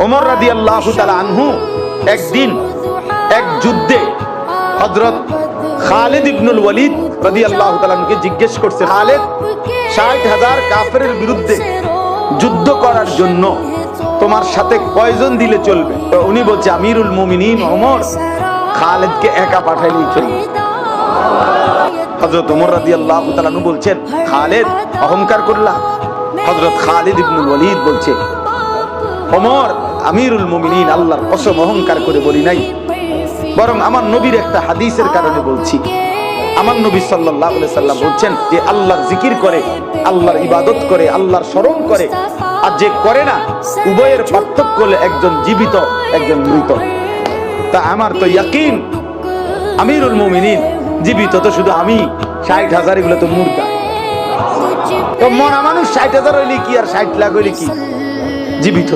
ওমর রাদিয়াল্লাহু তাআলা আনহু একদিন এক যুদ্ধে হযরত খালিদ ইবনুল ওয়ালিদ রাদিয়াল্লাহু তাআলা আনহুকে জিজ্ঞেস করছে, খালিদ ৬০,০০০ কাফেরের বিরুদ্ধে যুদ্ধ করার জন্য তোমার সাথে কয়জন দিলে চলবে? তো উনি বলছে, আমিরুল মুমিনিন ওমর খালিদকে একা পাঠাইলেই চলবে। হযরত ওমর রাদিয়াল্লাহু তাআলা আনহু বলছেন, খালিদ অহংকার করলা? হযরত খালিদ ইবনুল ওয়ালিদ বলছে, ওমর আমিরুল মুমিনিন, আল্লাহর কসম অহংকার করে বলি নাই, বরং আমার নবীর একটা হাদিসের কারণে বলছি। আমার নবী সাল্লাল্লাহু আলাইহি সাল্লাম বলছেন যে আল্লাহর জিকির করে, আল্লাহর ইবাদত করে, আল্লাহর স্মরণ করে, আর যে করে না, উভয়ের পার্থক্য হলো একজন জীবিত একজন মৃত। তা আমার তো ইয়াকিন আমিরুল মুমিনিন জীবিত তো শুধু আমি, ৬০,০০০ এগুলো তো মুর্দা। তো মরা মানুষ ৬০,০০০ হইলে কি আর ৬০ লাখ হইলে কি, জীবিত।